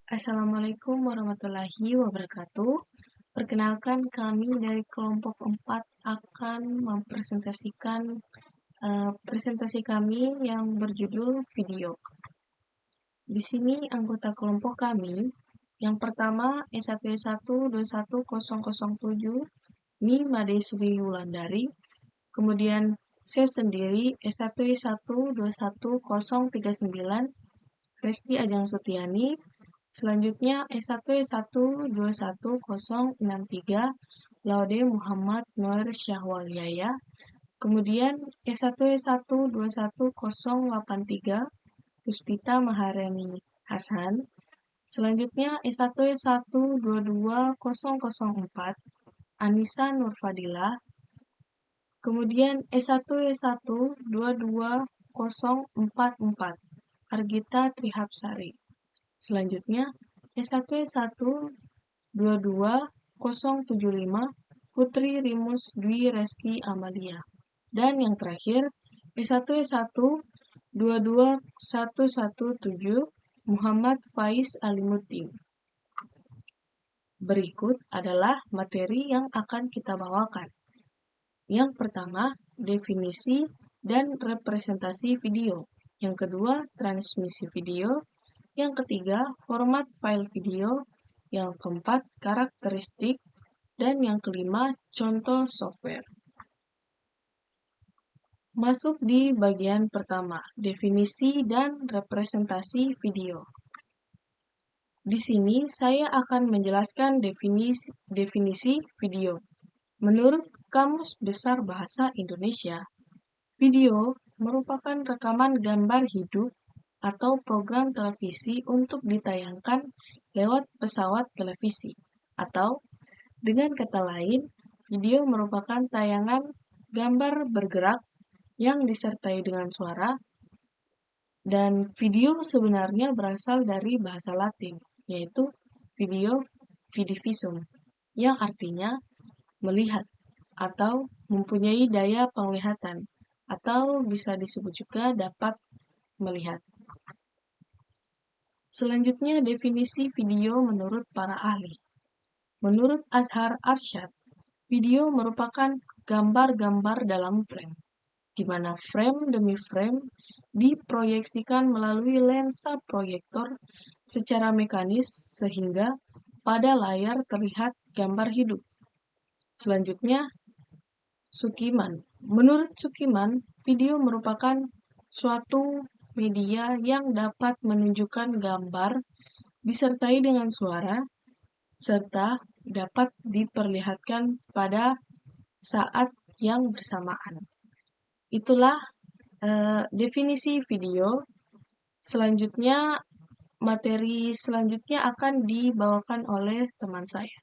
Assalamualaikum warahmatullahi wabarakatuh. Perkenalkan kami dari kelompok 4 akan mempresentasikan presentasi kami yang berjudul video. Di sini anggota kelompok kami, yang pertama S1121007 Mi Made Sri Wulandari, kemudian saya sendiri S1121039 Resti Ajeng Sutiani, selanjutnya S1121063 Laude Muhammad Noer Syahwaliyaya, kemudian S1121083 Puspita Maharani Hasan, selanjutnya S1122004 Anissa Nurfadilah, kemudian S1122044 Argita Trihapsari. Selanjutnya, S1122075 Putri Rimus Dwi Reski Amalia. Dan yang terakhir, S1122117 Muhammad Faiz Alimuddin. Berikut adalah materi yang akan kita bawakan. Yang pertama, definisi dan representasi video. Yang kedua, transmisi video. Yang ketiga, format file video. Yang keempat, karakteristik. Dan yang kelima, contoh software. Masuk di bagian pertama, definisi dan representasi video. Di sini saya akan menjelaskan definisi video. Menurut Kamus Besar Bahasa Indonesia, video merupakan rekaman gambar hidup atau program televisi untuk ditayangkan lewat pesawat televisi. Atau, dengan kata lain, video merupakan tayangan gambar bergerak yang disertai dengan suara, dan video sebenarnya berasal dari bahasa Latin, yaitu videvisum, yang artinya melihat atau mempunyai daya penglihatan, atau bisa disebut juga dapat melihat. Selanjutnya, definisi video menurut para ahli. Menurut Azhar Arsyad, video merupakan gambar-gambar dalam frame, di mana frame demi frame diproyeksikan melalui lensa proyektor secara mekanis sehingga pada layar terlihat gambar hidup. Selanjutnya, Sukiman. Menurut Sukiman, video merupakan suatu media yang dapat menunjukkan gambar disertai dengan suara serta dapat diperlihatkan pada saat yang bersamaan. Itulah definisi video. Selanjutnya, materi selanjutnya akan dibawakan oleh teman saya.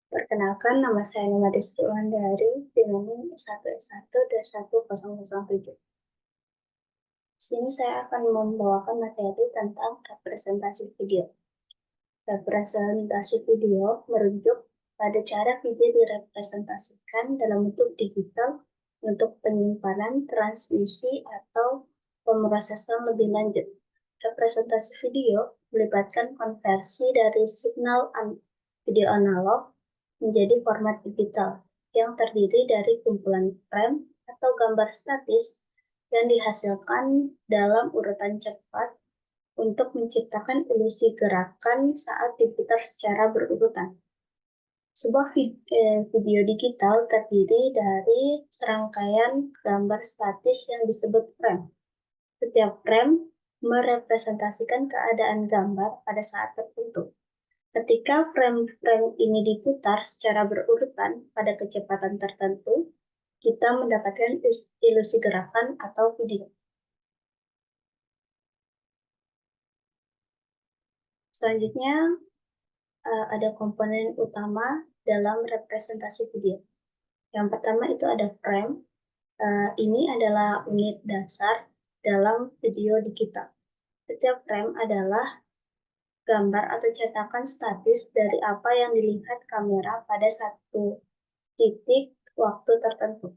Perkenalkan, nama saya Nima Desti Wulandari dengan NIM 1S1-1007. Di sini saya akan membawakan materi tentang representasi video. Representasi video merujuk pada cara video direpresentasikan dalam bentuk digital untuk penyimpanan, transmisi, atau pemrosesan lebih lanjut. Representasi video melibatkan konversi dari signal video analog menjadi format digital yang terdiri dari kumpulan frame atau gambar statis yang dihasilkan dalam urutan cepat untuk menciptakan ilusi gerakan saat diputar secara berurutan. Sebuah video digital terdiri dari serangkaian gambar statis yang disebut frame. Setiap frame merepresentasikan keadaan gambar pada saat tertentu. Ketika frame-frame ini diputar secara berurutan pada kecepatan tertentu, kita mendapatkan ilusi gerakan atau video. Selanjutnya, ada komponen utama dalam representasi video. Yang pertama itu ada frame. Ini adalah unit dasar dalam video digital. Setiap frame adalah gambar atau cetakan statis dari apa yang dilihat kamera pada satu titik waktu tertentu.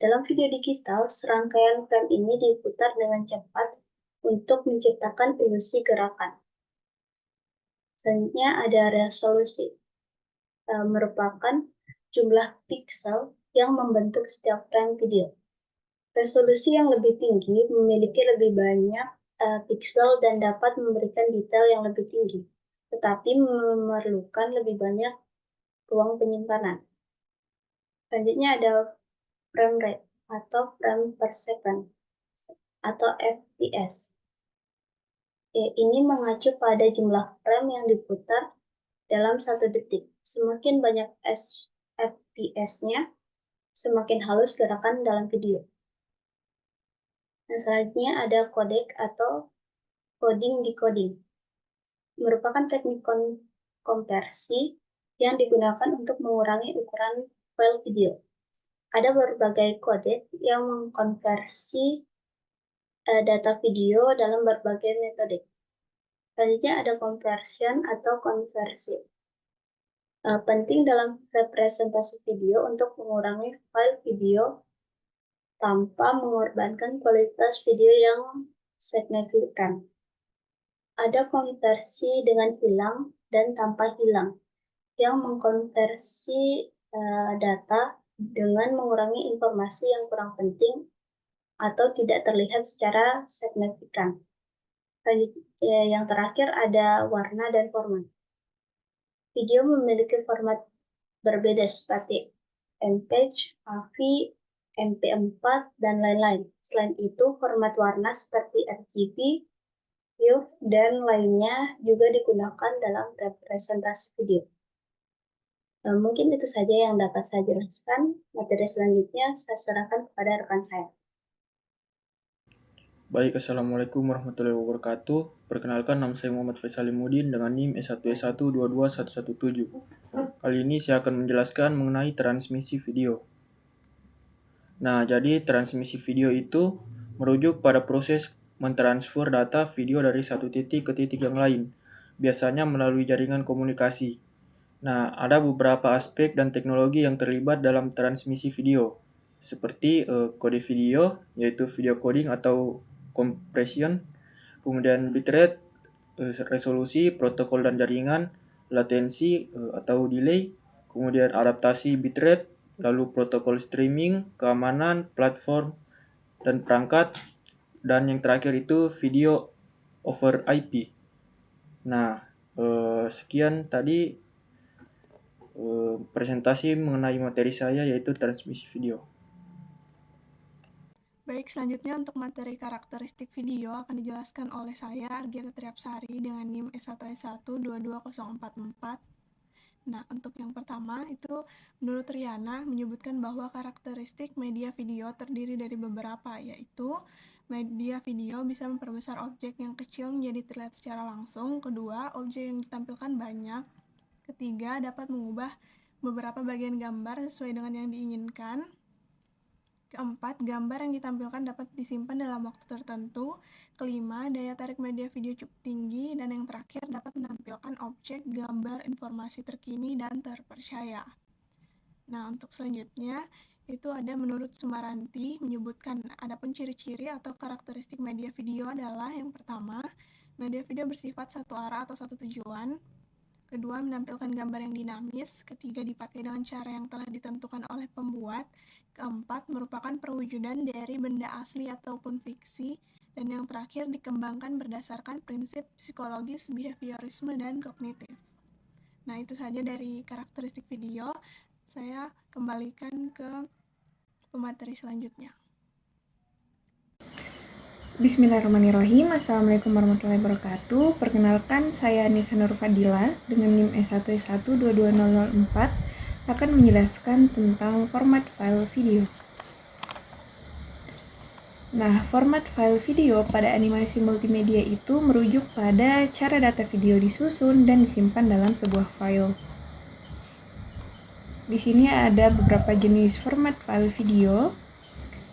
Dalam video digital, serangkaian frame ini diputar dengan cepat untuk menciptakan ilusi gerakan. Selanjutnya ada resolusi, merupakan jumlah piksel yang membentuk setiap frame video. Resolusi yang lebih tinggi memiliki lebih banyak piksel dan dapat memberikan detail yang lebih tinggi, tetapi memerlukan lebih banyak ruang penyimpanan. Selanjutnya ada frame rate atau frame per second atau FPS. Ini mengacu pada jumlah frame yang diputar dalam 1 detik. Semakin banyak FPS-nya, semakin halus gerakan dalam video. Nah, selanjutnya ada codec atau coding decoding. Merupakan teknik konversi yang digunakan untuk mengurangi ukuran file video. Ada berbagai codec yang mengkonversi data video dalam berbagai metode. Selanjutnya ada conversion atau konversi. Penting dalam representasi video untuk mengurangi file video tanpa mengorbankan kualitas video yang signifikan. Ada konversi dengan hilang dan tanpa hilang, yang mengkonversi data dengan mengurangi informasi yang kurang penting atau tidak terlihat secara signifikan. Yang terakhir ada warna dan format. Video memiliki format berbeda seperti MPEG, AVI, MP4, dan lain-lain. Selain itu, format warna seperti RGB, HUE, dan lainnya juga digunakan dalam representasi video. Mungkin itu saja yang dapat saya jelaskan. Materi selanjutnya saya serahkan kepada rekan saya. Baik, Assalamualaikum warahmatullahi wabarakatuh. Perkenalkan, nama saya Muhammad Faisal Limudin dengan NIM S1S1221117. Kali ini saya akan menjelaskan mengenai transmisi video. Nah, jadi transmisi video itu merujuk pada proses mentransfer data video dari satu titik ke titik yang lain, biasanya melalui jaringan komunikasi. Nah, ada beberapa aspek dan teknologi yang terlibat dalam transmisi video, seperti kode video, yaitu video coding atau compression, kemudian bitrate, resolusi, protokol dan jaringan, latensi atau delay, kemudian adaptasi bitrate, lalu protokol streaming, keamanan, platform, dan perangkat, dan yang terakhir itu video over IP. Nah, sekian tadi presentasi mengenai materi saya, yaitu transmisi video. Baik, selanjutnya untuk materi karakteristik video akan dijelaskan oleh saya, Argyata Triapsari, dengan NIM S1S1 22044. Nah, untuk yang pertama itu menurut Riana menyebutkan bahwa karakteristik media video terdiri dari beberapa, yaitu media video bisa memperbesar objek yang kecil menjadi terlihat secara langsung. Kedua, objek yang ditampilkan banyak. Ketiga, dapat mengubah beberapa bagian gambar sesuai dengan yang diinginkan. Keempat, gambar yang ditampilkan dapat disimpan dalam waktu tertentu. Kelima, daya tarik media video cukup tinggi. Dan yang terakhir, dapat menampilkan objek, gambar, informasi terkini, dan terpercaya. Nah, untuk selanjutnya, itu ada menurut Sumaranti menyebutkan adapun ciri-ciri atau karakteristik media video adalah yang pertama, media video bersifat satu arah atau satu tujuan. Kedua, menampilkan gambar yang dinamis. Ketiga, dipakai dengan cara yang telah ditentukan oleh pembuat. Keempat, merupakan perwujudan dari benda asli ataupun fiksi. Dan yang terakhir, dikembangkan berdasarkan prinsip psikologis, behaviorisme, dan kognitif. Nah, itu saja dari karakteristik video. Saya kembalikan ke pemateri selanjutnya. Bismillahirrahmanirrahim. Assalamualaikum warahmatullahi wabarakatuh. Perkenalkan, saya Nisa Nur Fadila dengan NIM S1S1 22004 akan menjelaskan tentang format file video. Nah, format file video pada animasi multimedia itu merujuk pada cara data video disusun dan disimpan dalam sebuah file. Di sini ada beberapa jenis format file video.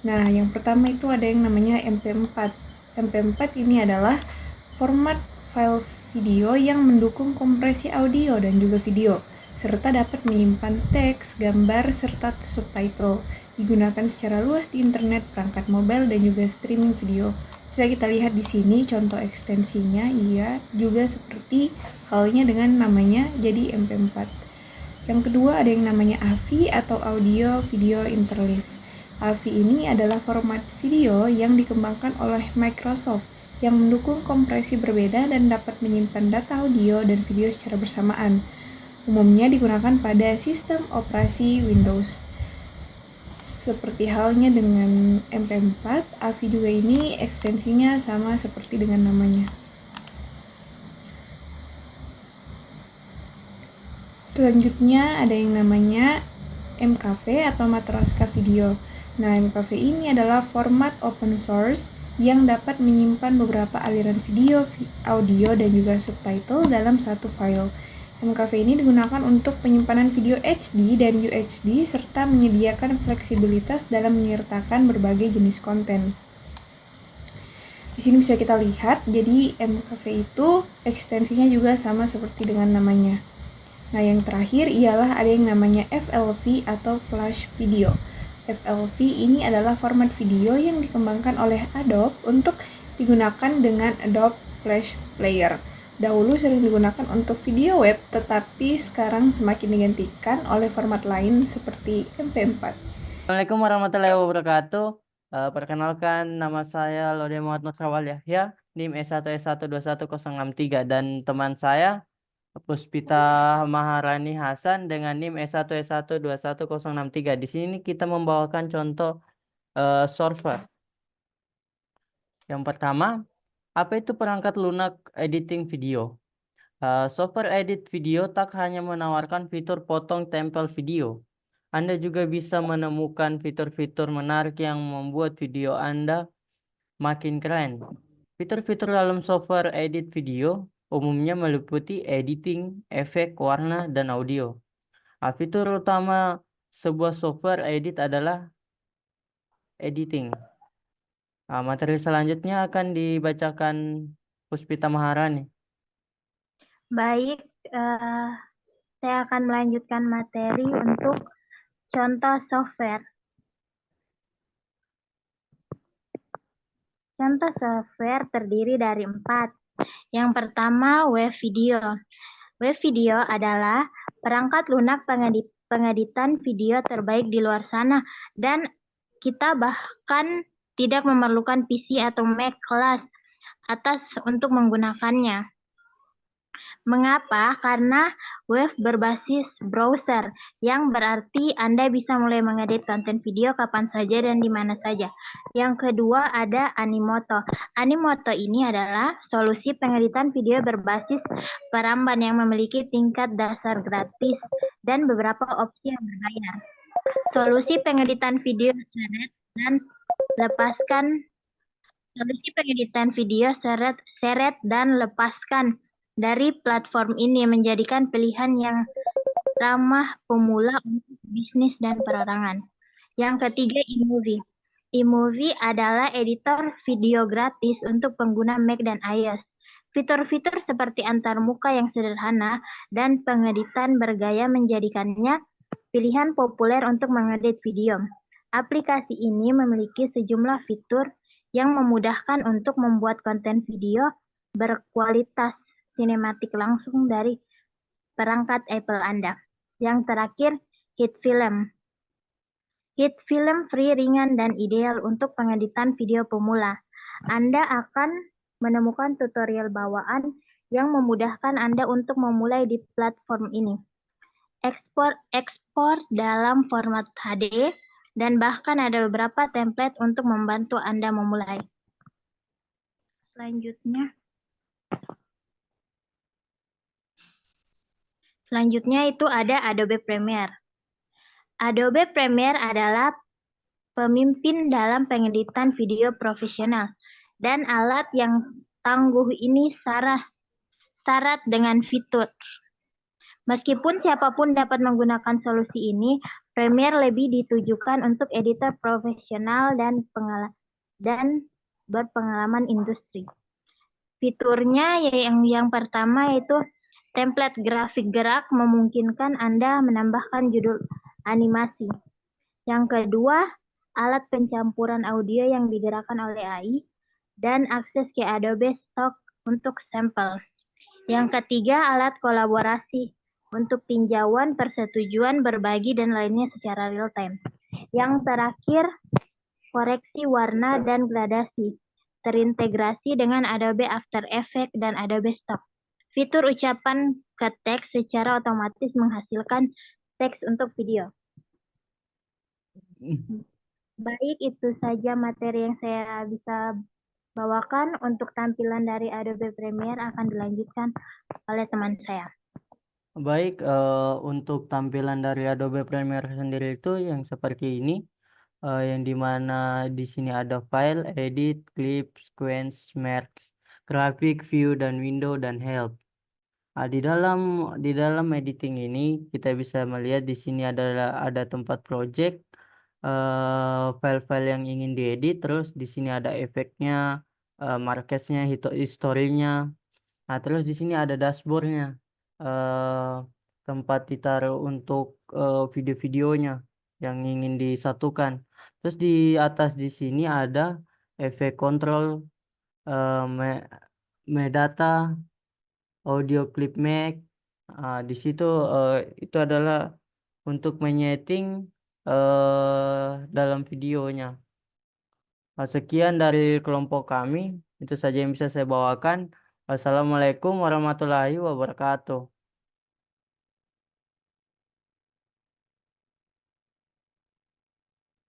Nah, yang pertama itu ada yang namanya MP4. MP4 ini adalah format file video yang mendukung kompresi audio dan juga video, serta dapat menyimpan teks, gambar, serta subtitle. Digunakan secara luas di internet, perangkat mobile, dan juga streaming video. Bisa kita lihat di sini contoh ekstensinya, iya, juga seperti halnya dengan namanya jadi MP4. Yang kedua ada yang namanya AVI atau Audio Video Interleave. AVI ini adalah format video yang dikembangkan oleh Microsoft yang mendukung kompresi berbeda dan dapat menyimpan data audio dan video secara bersamaan. Umumnya digunakan pada sistem operasi Windows. Seperti halnya dengan MP4, AVI juga ini ekstensinya sama seperti dengan namanya. Selanjutnya ada yang namanya MKV atau Matroska Video. Nah, MKV ini adalah format open source yang dapat menyimpan beberapa aliran video, audio, dan juga subtitle dalam satu file. MKV ini digunakan untuk penyimpanan video HD dan UHD serta menyediakan fleksibilitas dalam menyertakan berbagai jenis konten. Di sini bisa kita lihat, jadi MKV itu ekstensinya juga sama seperti dengan namanya. Nah, yang terakhir ialah ada yang namanya FLV atau Flash Video. FLV ini adalah format video yang dikembangkan oleh Adobe untuk digunakan dengan Adobe Flash Player. Dahulu sering digunakan untuk video web, tetapi sekarang semakin digantikan oleh format lain seperti MP4. Assalamualaikum warahmatullahi wabarakatuh. Perkenalkan, nama saya Lode Muhammad Nurkawal Yahya, NIM S1S121063, dan teman saya Puspita Maharani Hasan dengan NIM S1S121063. Di sini kita membawakan contoh solver. Yang pertama, apa itu perangkat lunak editing video? Software edit video tak hanya menawarkan fitur potong tempel video. Anda juga bisa menemukan fitur-fitur menarik yang membuat video Anda makin keren. Fitur-fitur dalam software edit video umumnya meliputi editing, efek, warna, dan audio. Fitur utama sebuah software edit adalah editing. Materi selanjutnya akan dibacakan Puspita Maharani. Baik, saya akan melanjutkan materi untuk contoh software. Contoh software terdiri dari 4. Yang pertama, web video. Web video adalah perangkat lunak pengeditan video terbaik di luar sana, dan kita bahkan tidak memerlukan PC atau Mac kelas atas untuk menggunakannya. Mengapa? Karena web berbasis browser, yang berarti Anda bisa mulai mengedit konten video kapan saja dan di mana saja. Yang kedua ada Animoto. Animoto ini adalah solusi pengeditan video berbasis peramban yang memiliki tingkat dasar gratis dan beberapa opsi yang berbayar. Solusi pengeditan video seret dan lepaskan. Solusi pengeditan video seret dan lepaskan dari platform ini menjadikan pilihan yang ramah pemula untuk bisnis dan perorangan. Yang ketiga, eMovie. eMovie adalah editor video gratis untuk pengguna Mac dan iOS. Fitur-fitur seperti antarmuka yang sederhana dan pengeditan bergaya menjadikannya pilihan populer untuk mengedit video. Aplikasi ini memiliki sejumlah fitur yang memudahkan untuk membuat konten video berkualitas sinematik langsung dari perangkat Apple Anda. Yang terakhir, HitFilm. HitFilm free, ringan, dan ideal untuk pengeditan video pemula. Anda akan menemukan tutorial bawaan yang memudahkan Anda untuk memulai di platform ini. Ekspor dalam format HD, dan bahkan ada beberapa template untuk membantu Anda memulai. Selanjutnya itu ada Adobe Premiere. Adobe Premiere adalah pemimpin dalam pengeditan video profesional, dan alat yang tangguh ini syarat dengan fitur. Meskipun siapapun dapat menggunakan solusi ini, Premiere lebih ditujukan untuk editor profesional dan berpengalaman industri. Fiturnya yang pertama yaitu template grafik gerak, memungkinkan Anda menambahkan judul animasi. Yang kedua, alat pencampuran audio yang digerakkan oleh AI. dan akses ke Adobe Stock untuk sampel. Yang ketiga, alat kolaborasi untuk tinjauan, persetujuan, berbagi, dan lainnya secara real time. Yang terakhir, koreksi warna dan gradasi, terintegrasi dengan Adobe After Effects dan Adobe Stock. Fitur ucapan ke teks secara otomatis menghasilkan teks untuk video. Baik, itu saja materi yang saya bisa bawakan. Untuk tampilan dari Adobe Premiere akan dilanjutkan oleh teman saya. Baik, untuk tampilan dari Adobe Premiere sendiri itu yang seperti ini, yang dimana di sini ada file, edit, clip, sequence, merge, graphic, view, dan window, dan help. Di dalam editing ini kita bisa melihat di sini ada tempat project, file-file yang ingin diedit, terus di sini ada efeknya, marketnya, historinya. Nah, terus di sini ada dashboardnya, tempat ditaruh untuk video-videonya yang ingin disatukan. Terus di atas di sini ada efek control, metadata, audio clip make. Di situ itu adalah untuk menyeting dalam videonya. Sekian dari kelompok kami, itu saja yang bisa saya bawakan. Wassalamualaikum warahmatullahi wabarakatuh.